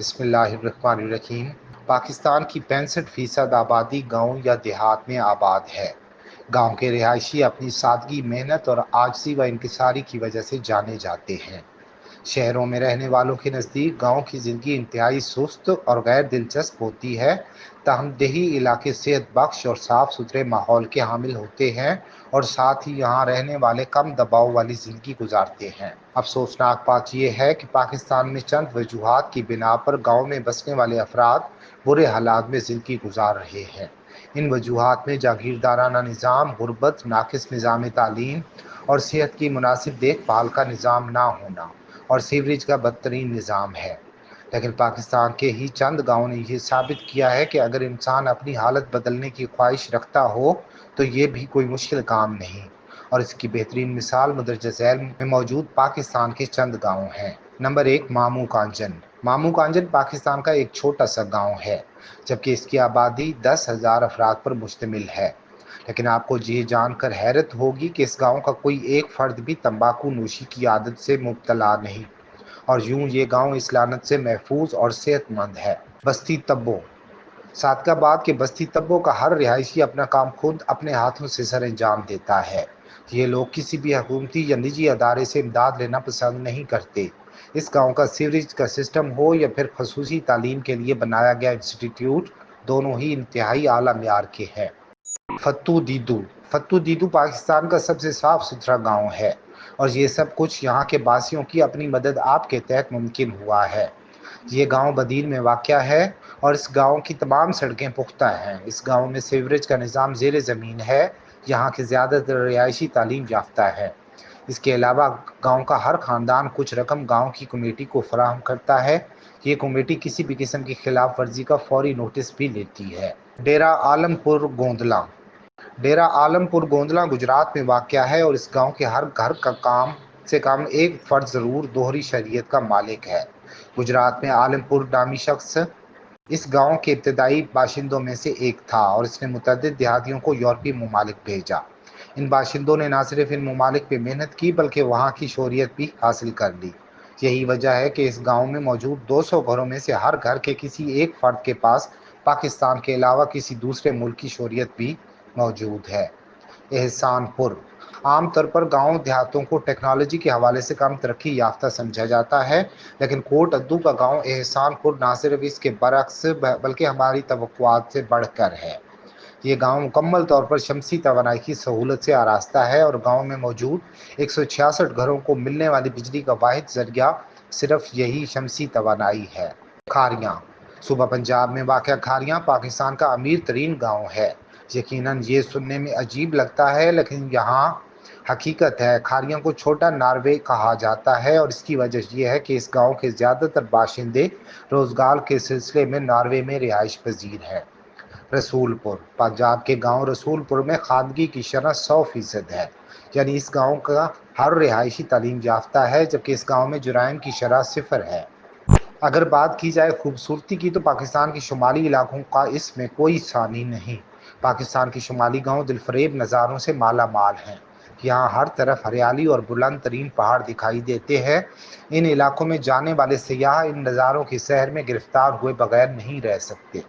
بسم اللہ الرحمن الرحیم۔ پاکستان کی 65% آبادی گاؤں یا دیہات میں آباد ہے۔ گاؤں کے رہائشی اپنی سادگی، محنت اور عاجزی و انکساری کی وجہ سے جانے جاتے ہیں۔ شہروں میں رہنے والوں کے نزدیک گاؤں کی زندگی انتہائی سست اور غیر دلچسپ ہوتی ہے، تاہم دیہی علاقے صحت بخش اور صاف ستھرے ماحول کے حامل ہوتے ہیں اور ساتھ ہی یہاں رہنے والے کم دباؤ والی زندگی گزارتے ہیں۔ افسوسناک بات یہ ہے کہ پاکستان میں چند وجوہات کی بنا پر گاؤں میں بسنے والے افراد برے حالات میں زندگی گزار رہے ہیں۔ ان وجوہات میں جاگیردارانہ نظام، غربت، ناقص نظام تعلیم اور صحت کی مناسب دیکھ بھال کا نظام نہ ہونا اور سیوریج کا بدترین نظام ہے۔ لیکن پاکستان کے ہی چند گاؤں نے یہ ثابت کیا ہے کہ اگر انسان اپنی حالت بدلنے کی خواہش رکھتا ہو تو یہ بھی کوئی مشکل کام نہیں، اور اس کی بہترین مثال مندرجہ ذیل میں موجود پاکستان کے چند گاؤں ہیں۔ نمبر 1، مامو کانجن۔ مامو کانجن پاکستان کا ایک چھوٹا سا گاؤں ہے، جبکہ اس کی آبادی 10,000 افراد پر مشتمل ہے۔ لیکن آپ کو یہ جان کر حیرت ہوگی کہ اس گاؤں کا کوئی ایک فرد بھی تمباکو نوشی کی عادت سے مبتلا نہیں، اور یوں یہ گاؤں اس لعنت سے محفوظ اور صحت مند ہے۔ بستی تبو۔ صادق بات کہ بستی تبو کا ہر رہائشی اپنا کام خود اپنے ہاتھوں سے سر انجام دیتا ہے۔ یہ لوگ کسی بھی حکومتی یا نجی ادارے سے امداد لینا پسند نہیں کرتے۔ اس گاؤں کا سیوریج کا سسٹم ہو یا پھر خصوصی تعلیم کے لیے بنایا گیا انسٹی ٹیوٹ، دونوں ہی انتہائی اعلیٰ معیار کے ہیں۔ فتو دیدو۔ فتو دیدو پاکستان کا سب سے صاف ستھرا گاؤں ہے، اور یہ سب کچھ یہاں کے باسیوں کی اپنی مدد آپ کے تحت ممکن ہوا ہے۔ یہ گاؤں بدین میں واقع ہے اور اس گاؤں کی تمام سڑکیں پختہ ہیں۔ اس گاؤں میں سیوریج کا نظام زیر زمین ہے۔ یہاں کے زیادہ تر رہائشی تعلیم یافتہ ہے۔ اس کے علاوہ گاؤں کا ہر خاندان کچھ رقم گاؤں کی کمیٹی کو فراہم کرتا ہے۔ یہ کمیٹی کسی بھی قسم کی خلاف ورزی کا فوری نوٹس بھی لیتی ہے۔ ڈیرہ عالم پور گوندلا۔ ڈیرہ عالم پور گوندلا گجرات میں واقع ہے، اور اس گاؤں کے ہر گھر کا کم سے کم ایک فرد ضرور دوہری شہریت کا مالک ہے۔ گجرات میں عالم پور نامی شخص اس گاؤں کے ابتدائی باشندوں میں سے ایک تھا، اور اس نے متعدد دیہاتیوں کو یورپی ممالک بھیجا۔ ان باشندوں نے نہ صرف ان ممالک پہ محنت کی بلکہ وہاں کی شہریت بھی حاصل کر لی۔ یہی وجہ ہے کہ اس گاؤں میں موجود 200 گھروں میں سے ہر گھر کے کسی ایک فرد کے پاس پاکستان کے علاوہ کسی دوسرے ملک کی شہریت بھی موجود ہے۔ احسان پور۔ عام طور پر گاؤں دیہاتوں کو ٹیکنالوجی کے حوالے سے کم ترقی یافتہ سمجھا جاتا ہے، لیکن کوٹ ادو کا گاؤں احسان پور نہ صرف اس کے برعکس بلکہ ہماری توقعات سے بڑھ کر ہے۔ یہ گاؤں مکمل طور پر شمسی توانائی کی سہولت سے آراستہ ہے، اور گاؤں میں موجود 166 گھروں کو ملنے والی بجلی کا واحد ذریعہ صرف یہی شمسی توانائی ہے۔ کھاریاں۔ صوبہ پنجاب میں واقع کھاریاں پاکستان کا امیر ترین گاؤں ہے۔ یقیناً یہ سننے میں عجیب لگتا ہے، لیکن یہاں حقیقت ہے۔ کھاریاں کو چھوٹا ناروے کہا جاتا ہے، اور اس کی وجہ یہ ہے کہ اس گاؤں کے زیادہ تر باشندے روزگار کے سلسلے میں ناروے میں رہائش پذیر ہیں۔ رسول پور۔ پنجاب کے گاؤں رسول پور میں خواندگی کی شرح 100% ہے، یعنی اس گاؤں کا ہر رہائشی تعلیم یافتہ ہے، جبکہ اس گاؤں میں جرائم کی شرح 0 ہے۔ اگر بات کی جائے خوبصورتی کی تو پاکستان کے شمالی علاقوں کا اس میں کوئی ثانی نہیں۔ پاکستان کے شمالی گاؤں دلفریب نظاروں سے مالا مال ہیں۔ یہاں ہر طرف ہریالی اور بلند ترین پہاڑ دکھائی دیتے ہیں۔ ان علاقوں میں جانے والے سیاح ان نظاروں کی سحر میں گرفتار ہوئے بغیر نہیں رہ سکتے۔